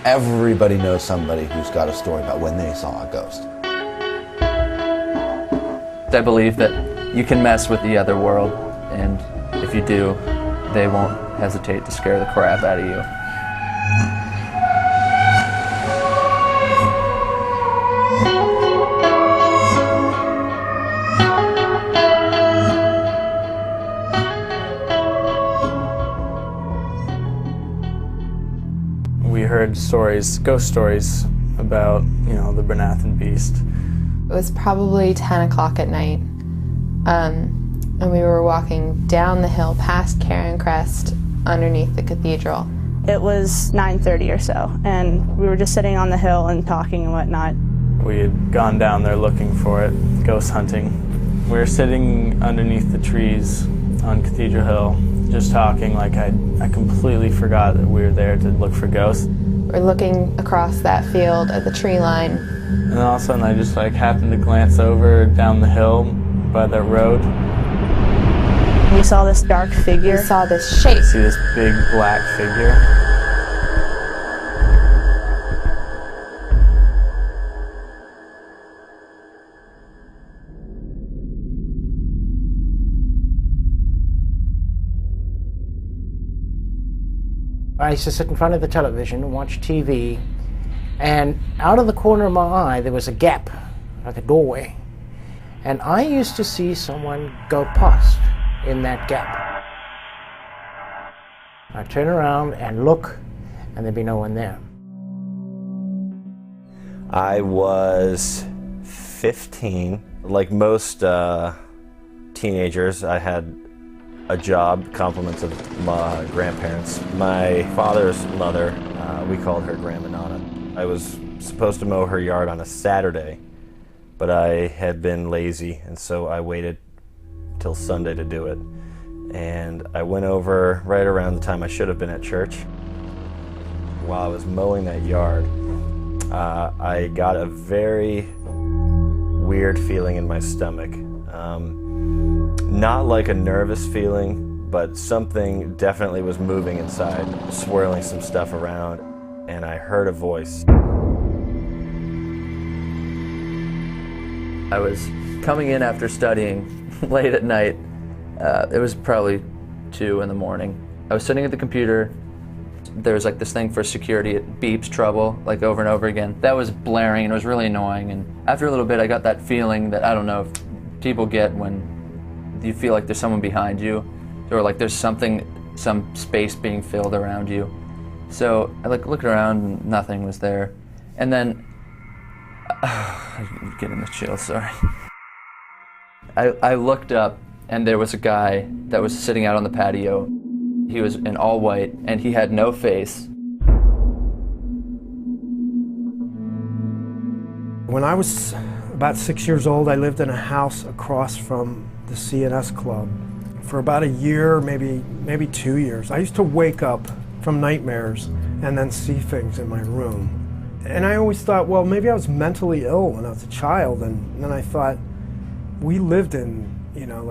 Everybody knows somebody who's got a story about when they saw a ghost. I believe that you can mess with the other world, and if you do, they won't hesitate to scare the crap out of you. We heard stories, ghost stories, about, the Bernathen Beast. It was probably 10 o'clock at night, and we were walking down the hill past Cairn Crest underneath the cathedral. It was 9:30 or so, and we were just sitting on the hill and talking and whatnot. We had gone down there looking for it, ghost hunting. We were sitting underneath the trees on Cathedral Hill, just talking like I completely forgot that we were there to look for ghosts. We're looking across that field at the tree line. And then all of a sudden I just happened to glance over down the hill by the road. We saw this dark figure. We saw this shape. See this big black figure. I used to sit in front of the television and watch TV, and out of the corner of my eye there was a gap, like a doorway, and I used to see someone go past in that gap. I'd turn around and look, and there'd be no one there. I was 15. Like most teenagers, I had a job, compliments of my grandparents. My father's mother, we called her Grandma Nana. I was supposed to mow her yard on a Saturday, but I had been lazy, and so I waited till Sunday to do it. And I went over right around the time I should have been at church. While I was mowing that yard, I got a very weird feeling in my stomach. Not like a nervous feeling, but something definitely was moving inside, swirling some stuff around, and I heard a voice. I was coming in after studying late at night. It was probably 2 in the morning. I was sitting at the computer. There was this thing for security, it beeps trouble over and over again. That was blaring and it was really annoying, and after a little bit I got that feeling that I don't know if people get when you feel like there's someone behind you, or there's some space being filled around you. So I looked around and nothing was there. And then, I'm getting the chills, sorry. I looked up and there was a guy that was sitting out on the patio. He was in all white and he had no face. When I was about 6 years old, I lived in a house across from the CNS Club. For about a year, maybe 2 years, I used to wake up from nightmares and then see things in my room. And I always thought, well, maybe I was mentally ill when I was a child, and then I thought, we lived in,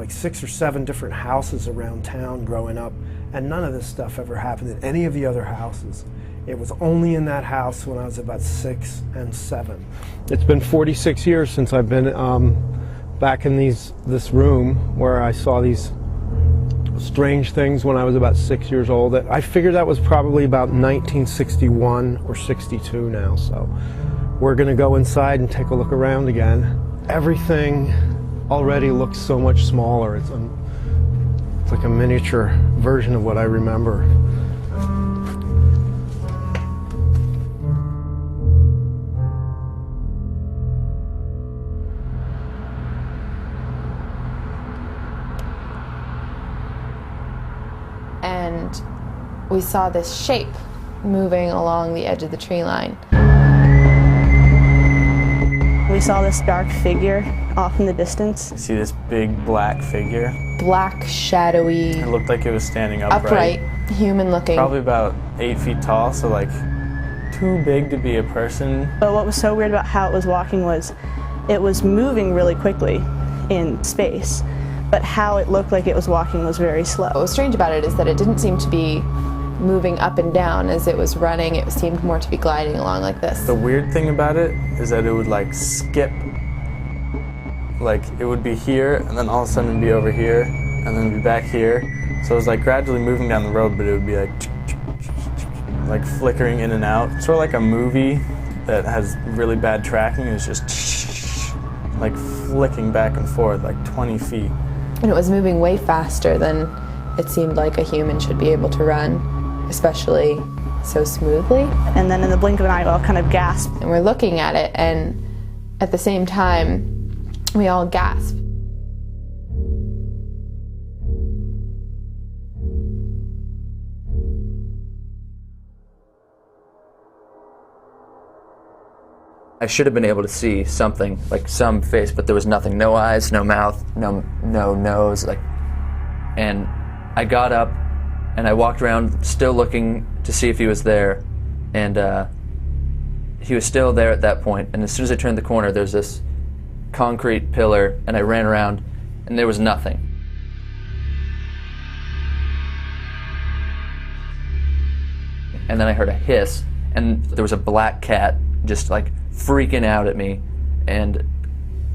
6 or 7 different houses around town growing up, and none of this stuff ever happened in any of the other houses. It was only in that house when I was about 6 and 7. It's been 46 years since I've been back in this room where I saw these strange things when I was about 6 years old. I figured that was probably about 1961 or 62 now, so we're going to go inside and take a look around again. Everything already looks so much smaller. It's like a miniature version of what I remember. And we saw this shape moving along the edge of the tree line. We saw this dark figure off in the distance. I see this big black figure. Black, shadowy. It looked like it was standing upright. Human looking. Probably about 8 feet tall, so too big to be a person. But what was so weird about how it was walking was it was moving really quickly in space, but how it looked like it was walking was very slow. What was strange about it is that it didn't seem to be moving up and down as it was running. It seemed more to be gliding along like this. The weird thing about it is that it would like skip. Like it would be here, and then all of a sudden it'd be over here, and then it'd be back here. So it was like gradually moving down the road, but it would be like flickering in and out. Sort of like a movie that has really bad tracking. It's just like flicking back and forth like 20 feet. And it was moving way faster than it seemed like a human should be able to run, especially so smoothly. And then in the blink of an eye, we all kind of gasped. And we're looking at it, and at the same time, we all gasped. I should have been able to see something, like some face, but there was nothing. No eyes, no mouth, no nose, and I got up and I walked around still looking to see if he was there, and he was still there at that point. And as soon as I turned the corner, there's this concrete pillar, and I ran around and there was nothing. And then I heard a hiss, and there was a black cat just like freaking out at me, and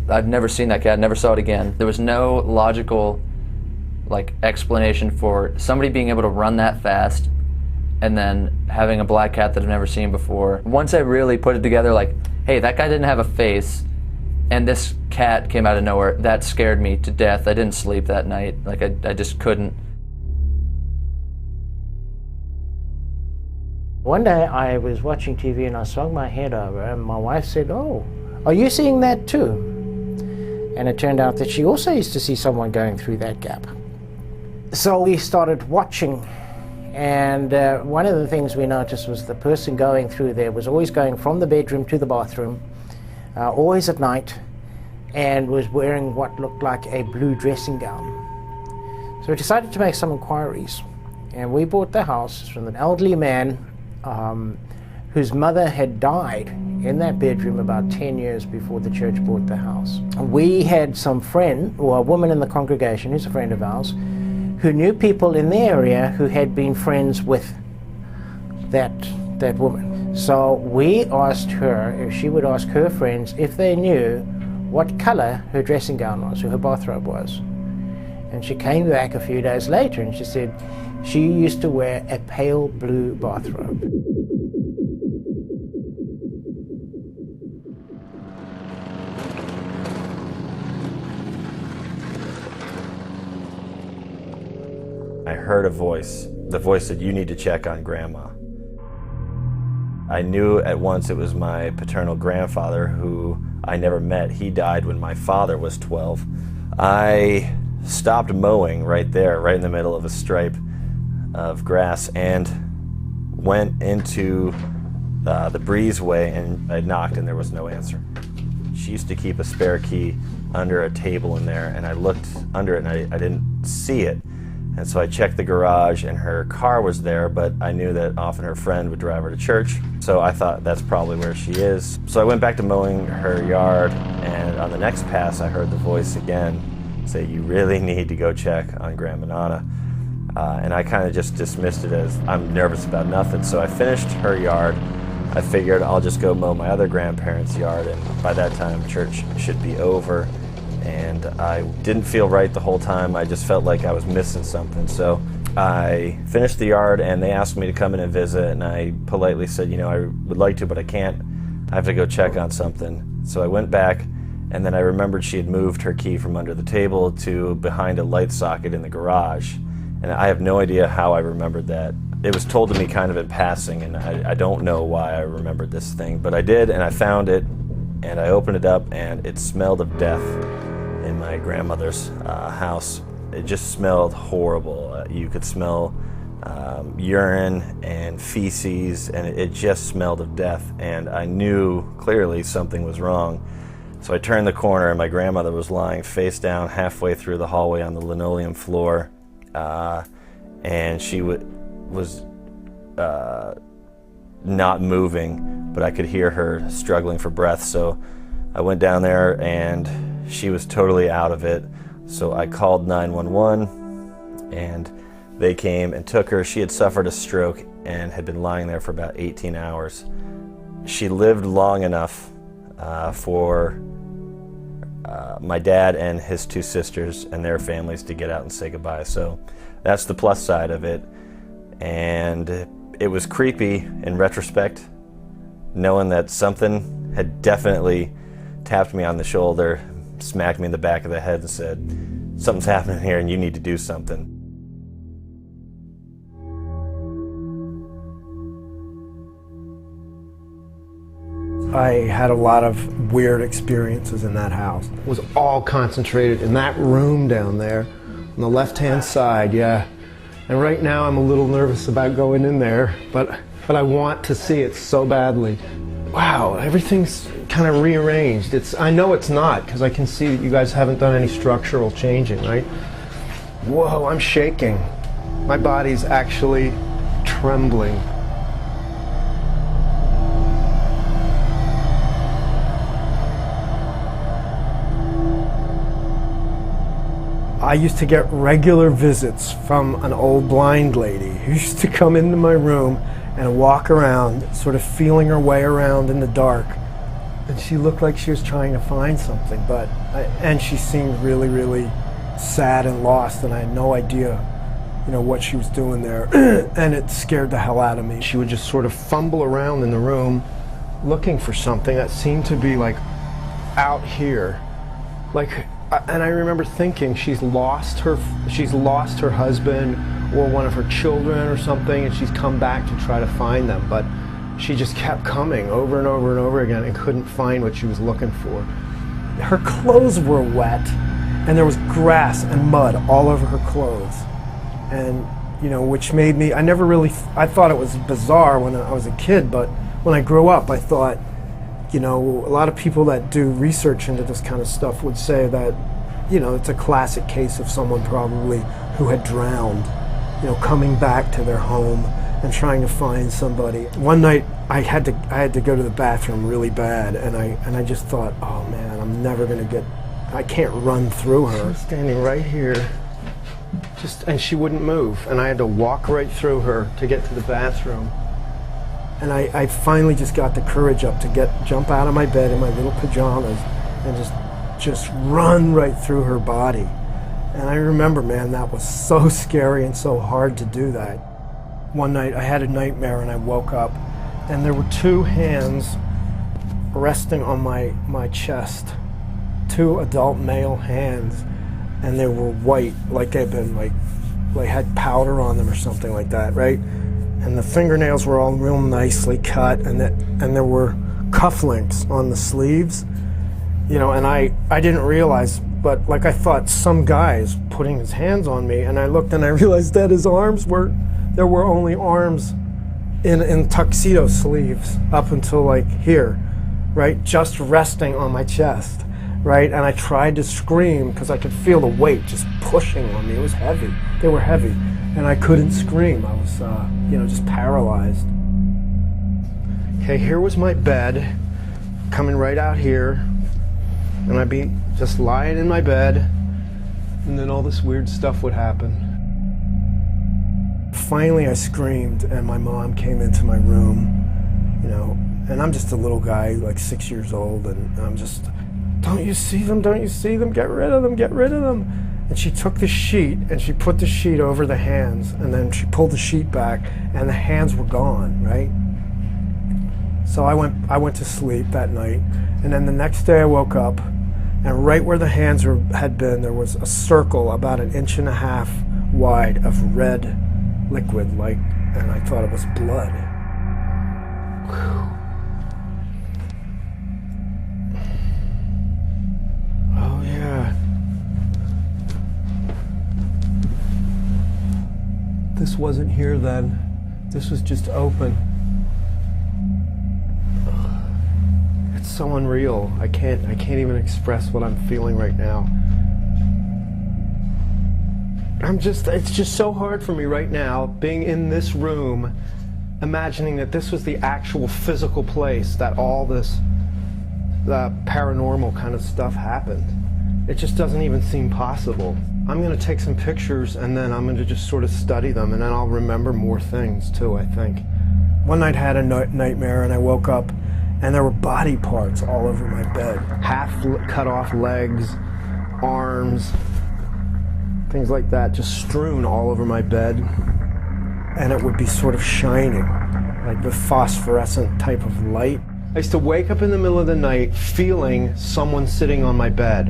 I've never seen that cat, never saw it again. There was no logical explanation for somebody being able to run that fast and then having a black cat that I've never seen before. Once I really put it together, hey, that guy didn't have a face, and this cat came out of nowhere, that scared me to death. I didn't sleep that night. I just couldn't. One day I was watching TV and I swung my head over, and my wife said, "Oh, are you seeing that too?" And it turned out that she also used to see someone going through that gap. So we started watching, and one of the things we noticed was the person going through there was always going from the bedroom to the bathroom, always at night, and was wearing what looked like a blue dressing gown. So we decided to make some inquiries, and we bought the house from an elderly man whose mother had died in that bedroom about 10 years before the church bought the house. We had some friend, or a woman in the congregation who's a friend of ours, who knew people in the area who had been friends with that woman. So we asked her if she would ask her friends if they knew what color her dressing gown was, or her bathrobe was. And she came back a few days later and she said she used to wear a pale blue bathrobe. I heard a voice. The voice said, "You need to check on Grandma." I knew at once it was my paternal grandfather, who I never met. He died when my father was 12. I stopped mowing right there, right in the middle of a stripe of grass, and went into the breezeway, and I knocked and there was no answer. She used to keep a spare key under a table in there, and I looked under it and I didn't see it. And so I checked the garage and her car was there, but I knew that often her friend would drive her to church. So I thought that's probably where she is. So I went back to mowing her yard, and on the next pass I heard the voice again say, "You really need to go check on Grandma Nana." And I kind of just dismissed it as I'm nervous about nothing. So I finished her yard. I figured I'll just go mow my other grandparents' yard, and by that time church should be over. And I didn't feel right the whole time. I just felt like I was missing something. So I finished the yard, and they asked me to come in and visit, and I politely said, I would like to, but I can't. I have to go check on something. So I went back, and then I remembered she had moved her key from under the table to behind a light socket in the garage. And I have no idea how I remembered that. It was told to me kind of in passing, and I don't know why I remembered this thing, but I did, and I found it, and I opened it up, and it smelled of death in my grandmother's house. It just smelled horrible. You could smell urine and feces, and it just smelled of death, and I knew clearly something was wrong. So I turned the corner, and my grandmother was lying face down halfway through the hallway on the linoleum floor, and she was not moving, but I could hear her struggling for breath. So I went down there, and she was totally out of it. So I called 911, and They came and took her. She had suffered a stroke and had been lying there for about 18 hours. She lived long enough for my dad and his two sisters and their families to get out and say goodbye. So that's the plus side of it. And it was creepy in retrospect, knowing that something had definitely tapped me on the shoulder, smacked me in the back of the head and said, something's happening here and you need to do something. I had a lot of weird experiences in that house. It was all concentrated in that room down there on the left-hand side, yeah. And right now I'm a little nervous about going in there, but I want to see it so badly. Wow, everything's kind of rearranged. I know it's not, because I can see that you guys haven't done any structural changing, right? Whoa, I'm shaking. My body's actually trembling. I used to get regular visits from an old blind lady who used to come into my room and walk around, sort of feeling her way around in the dark. And she looked like she was trying to find something, and she seemed really, really sad and lost, and I had no idea, what she was doing there. And it scared the hell out of me. She would just sort of fumble around in the room looking for something that seemed to be like out here. And I remember thinking she's lost her husband or one of her children or something, and she's come back to try to find them, but she just kept coming over and over and over again and couldn't find what she was looking for. Her clothes were wet, and there was grass and mud all over her clothes, and which made me, I thought it was bizarre when I was a kid, but when I grew up I thought, a lot of people that do research into this kind of stuff would say that, it's a classic case of someone probably who had drowned, coming back to their home and trying to find somebody. One night I had to go to the bathroom really bad, and I just thought, oh man, I'm never gonna I can't run through her. She was standing right here, and she wouldn't move, and I had to walk right through her to get to the bathroom. And I finally just got the courage up to jump out of my bed in my little pajamas and just run right through her body. And I remember, man, that was so scary and so hard to do that. One night I had a nightmare and I woke up and there were two hands resting on my chest, two adult male hands, and they were white, like they'd been like had powder on them or something like that, right? And the fingernails were all real nicely cut, and there were cufflinks on the sleeves, and I didn't realize, but I thought some guy is putting his hands on me, and I looked and I realized that his arms there were only arms in tuxedo sleeves up until here, right? Just resting on my chest, right? And I tried to scream because I could feel the weight just pushing on me. It was heavy. They were heavy. And I couldn't scream. I was, just paralyzed. Okay, here was my bed, coming right out here, and I'd be just lying in my bed, and then all this weird stuff would happen. Finally, I screamed, and my mom came into my room, and I'm just a little guy, 6 years old, and I'm just, don't you see them? Don't you see them? Get rid of them, get rid of them. And she took the sheet and she put the sheet over the hands, and then she pulled the sheet back and the hands were gone, right? So I went to sleep that night, and then the next day I woke up, and right where the hands had been, there was a circle about 1.5 inches wide of red liquid, and I thought it was blood. Whew. Oh yeah. This wasn't here then. This was just open. It's so unreal. I can't even express what I'm feeling right now. It's just so hard for me right now, being in this room, imagining that this was the actual physical place that all this paranormal kind of stuff happened. It just doesn't even seem possible. I'm going to take some pictures and then I'm going to just sort of study them, and then I'll remember more things too, I think. One night I had a nightmare and I woke up and there were body parts all over my bed. Half cut off legs, arms, things like that, just strewn all over my bed. And it would be sort of shining, like with phosphorescent type of light. I used to wake up in the middle of the night feeling someone sitting on my bed,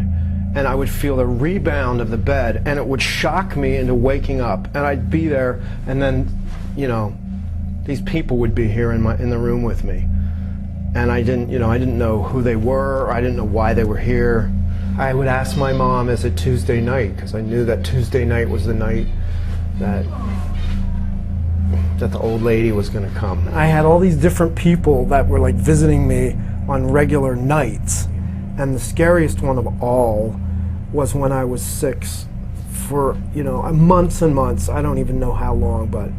and I would feel the rebound of the bed, and it would shock me into waking up. And I'd be there, and then, you know, these people would be here in the room with me. And I didn't know who they were, or I didn't know why they were here. I would ask my mom, is it Tuesday night? Because I knew that Tuesday night was the night that the old lady was going to come. I had all these different people that were like visiting me on regular nights. And the scariest one of all was when I was 6 for, months and months. I don't even know how long, but.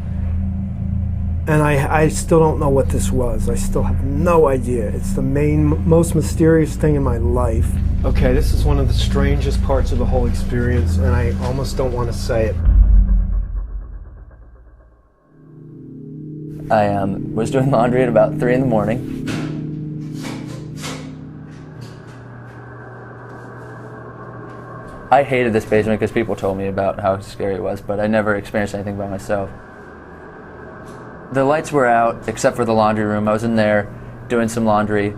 And I still don't know what this was. I still have no idea. It's the most mysterious thing in my life. Okay, this is one of the strangest parts of the whole experience, and I almost don't want to say it. I was doing laundry at about 3 in the morning. I hated this basement because people told me about how scary it was, but I never experienced anything by myself. The lights were out, except for the laundry room. I was in there doing some laundry,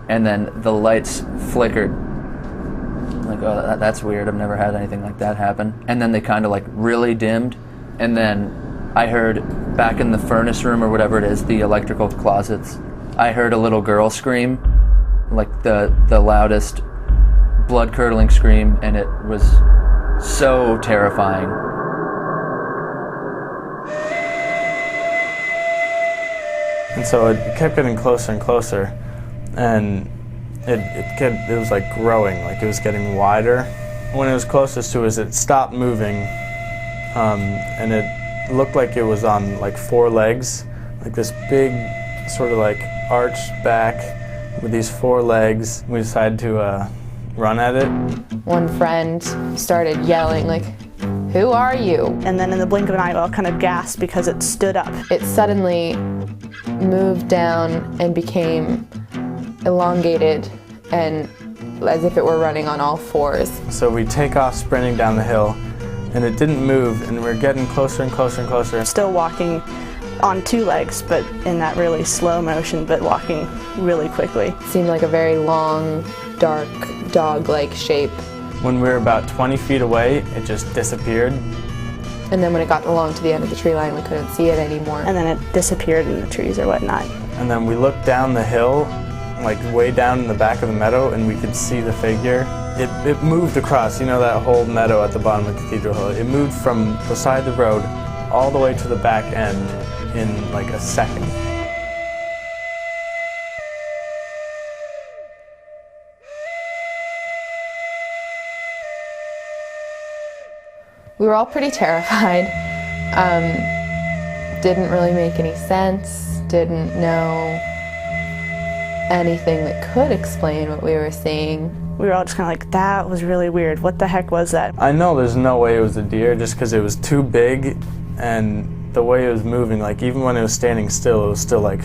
and then the lights flickered. I'm like, oh, that's weird. I've never had anything like that happen. And then they kind of like really dimmed, and then I heard back in the furnace room or whatever it is, the electrical closets, I heard a little girl scream, like the loudest blood-curdling scream, and it was so terrifying. And so it kept getting closer and closer, and it was like growing, like it was getting wider. When it was closest to us, it stopped moving, and it looked like it was on like 4 legs, like this big sort of like arched back with these 4 legs. We decided to run at it. One friend started yelling like, "Who are you?" And then in the blink of an eye, we all kind of gasped because it stood up. It suddenly moved down and became elongated and as if it were running on all 4s. So we take off sprinting down the hill, and it didn't move, and we're getting closer and closer and closer. Still walking on 2 legs, but in that really slow motion, but walking really quickly. It seemed like a very long, dark, dog-like shape. When we were about 20 feet away, it just disappeared. And then when it got along to the end of the tree line, we couldn't see it anymore. And then it disappeared in the trees or whatnot. And then we looked down the hill, like way down in the back of the meadow, and we could see the figure. It moved across, that whole meadow at the bottom of Cathedral Hill. It moved from the side of the road all the way to the back end in like a second. We were all pretty terrified. Didn't really make any sense, didn't know anything that could explain what we were seeing. We were all just kind of like, that was really weird. What the heck was that? I know there's no way it was a deer just because it was too big, and the way it was moving, like even when it was standing still, it was still like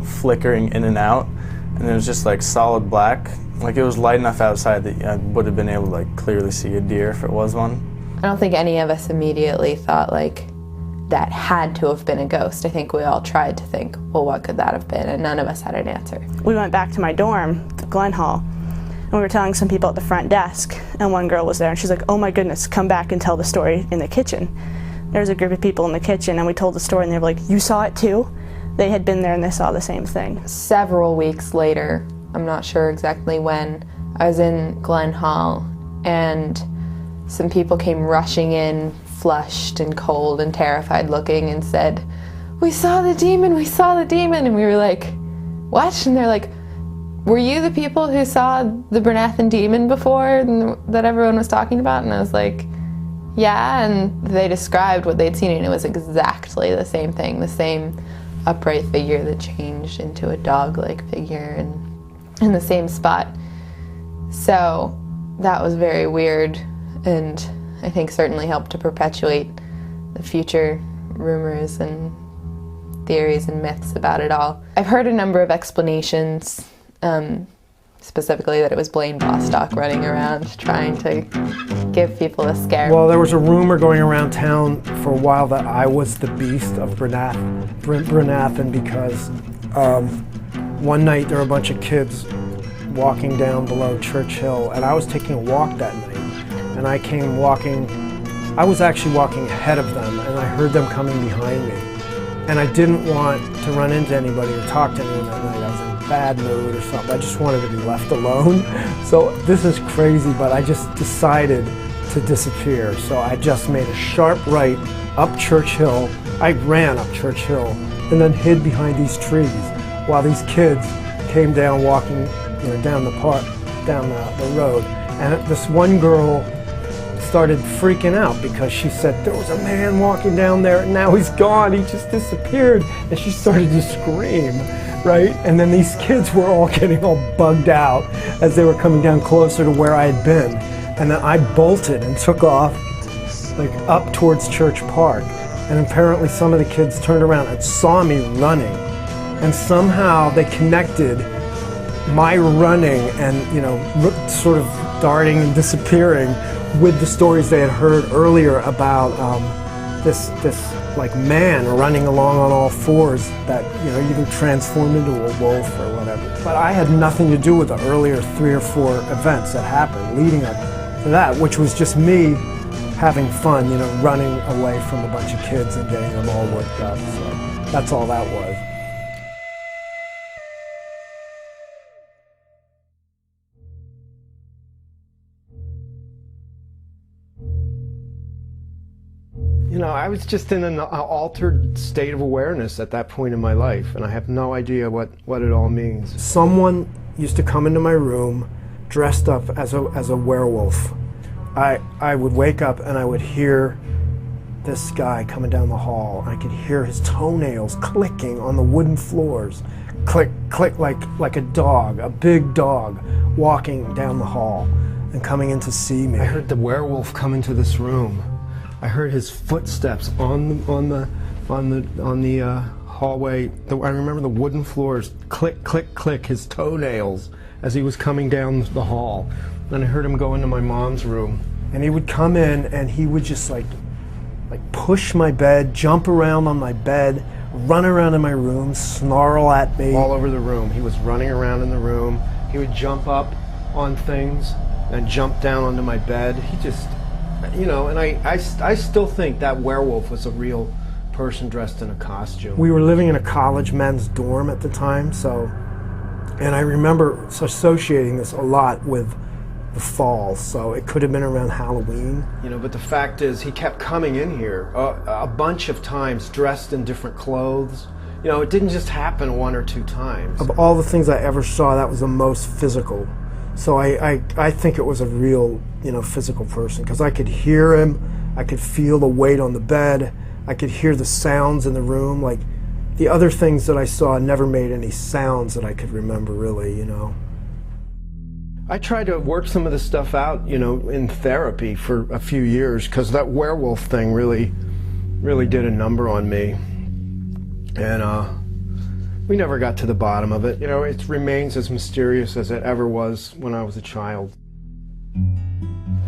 flickering in and out, and it was just like solid black. Like it was light enough outside that I would have been able to like clearly see a deer if it was one. I don't think any of us immediately thought like that had to have been a ghost. I think we all tried to think, well, what could that have been? And none of us had an answer. We went back to my dorm, Glen Hall, and we were telling some people at the front desk, and one girl was there, and she's like, oh my goodness, come back and tell the story in the kitchen. There was a group of people in the kitchen, and we told the story, and they were like, you saw it too? They had been there and they saw the same thing. Several weeks later, I'm not sure exactly when, I was in Glen Hall, and some people came rushing in, flushed and cold and terrified looking, and said, we saw the demon, we saw the demon. And we were like, what? And they're like, were you the people who saw the Bernathen demon before that everyone was talking about? And I was like, yeah. And they described what they'd seen, and it was exactly the same thing, the same upright figure that changed into a dog-like figure and in the same spot. So that was very weird, and I think certainly helped to perpetuate the future rumors and theories and myths about it all. I've heard a number of explanations, specifically that it was Blaine Bostock running around trying to give people a scare. Well, there was a rumor going around town for a while that I was the beast of Brynathon because one night there were a bunch of kids walking down below Church Hill, and I was taking a walk that night, and I was actually walking ahead of them, and I heard them coming behind me. And I didn't want to run into anybody or talk to anyone that night. I was in a bad mood or something. I just wanted to be left alone. So this is crazy, but I just decided to disappear. So I just made a sharp right up Church Hill. I ran up Church Hill and then hid behind these trees while these kids came down walking, down the park, down the road. And this one girl started freaking out because she said, there was a man walking down there and now he's gone, he just disappeared. And she started to scream, right? And then these kids were all getting all bugged out as they were coming down closer to where I had been. And then I bolted and took off like up towards Church Park. And apparently some of the kids turned around and saw me running. And somehow they connected my running and, sort of darting and disappearing with the stories they had heard earlier about this like man running along on all fours that either transformed into a wolf or whatever. But I had nothing to do with the earlier 3 or 4 events that happened leading up to that, which was just me having fun, running away from a bunch of kids and getting them all worked up. So that's all that was. I was just in an altered state of awareness at that point in my life, and I have no idea what it all means. Someone used to come into my room dressed up as a werewolf. I would wake up and I would hear this guy coming down the hall. I could hear his toenails clicking on the wooden floors. Click, click, like a dog, a big dog, walking down the hall and coming in to see me. I heard the werewolf come into this room. I heard his footsteps on the hallway. I remember the wooden floors, click, click, click, his toenails as he was coming down the hall. Then I heard him go into my mom's room. And he would come in and he would just like push my bed, jump around on my bed, run around in my room, snarl at me. All over the room. He was running around in the room. He would jump up on things and jump down onto my bed. He just... and I still think that werewolf was a real person dressed in a costume. We were living in a college men's dorm at the time, and I remember associating this a lot with the fall, so it could have been around Halloween. But the fact is, he kept coming in here a bunch of times dressed in different clothes. It didn't just happen 1 or 2 times. Of all the things I ever saw, that was the most physical. So I think it was a real, physical person, because I could hear him, I could feel the weight on the bed, I could hear the sounds in the room. Like, the other things that I saw never made any sounds that I could remember, really, I tried to work some of this stuff out, in therapy for a few years, because that werewolf thing really did a number on me. And, we never got to the bottom of it. It remains as mysterious as it ever was when I was a child.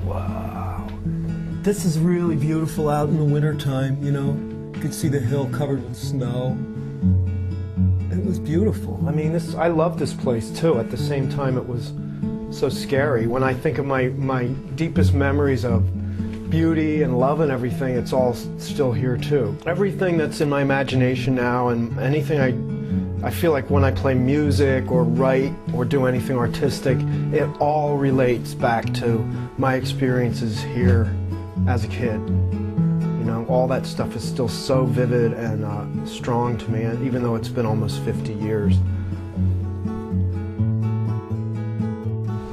Wow. This is really beautiful out in the wintertime, You could see the hill covered in snow. It was beautiful. I mean, I love this place too. At the same time, it was so scary. When I think of my deepest memories of beauty and love and everything, it's all still here too. Everything that's in my imagination now and anything I feel like when I play music or write or do anything artistic, it all relates back to my experiences here as a kid. All that stuff is still so vivid and strong to me, even though it's been almost 50 years.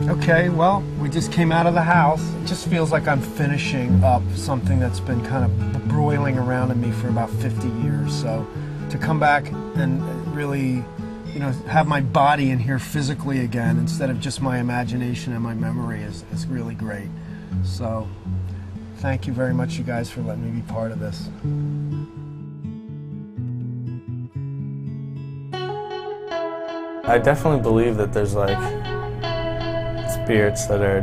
Okay, well, we just came out of the house. It just feels like I'm finishing up something that's been kind of broiling around in me for about 50 years. So to come back and really you know, have my body in here physically again instead of just my imagination and my memory is really great. So thank you very much, you guys, for letting me be part of this. I definitely believe that there's like spirits that are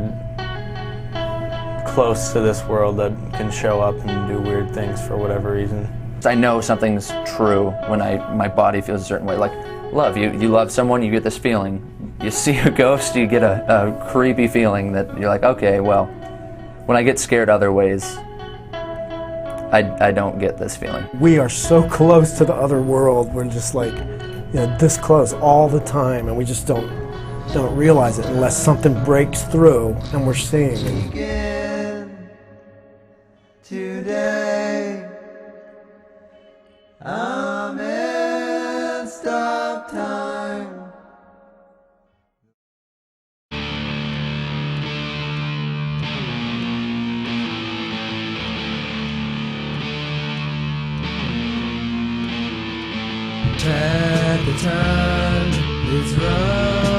close to this world that can show up and do weird things for whatever reason. I know something's true when my body feels a certain way. Like love, you love someone, you get this feeling. You see a ghost, you get a creepy feeling that you're like, okay, well, when I get scared other ways, I don't get this feeling. We are so close to the other world. We're just like, you know, this close all the time, and we just don't realize it unless something breaks through and we're seeing it. Today, I'm in stop time. Tag the time, it's right.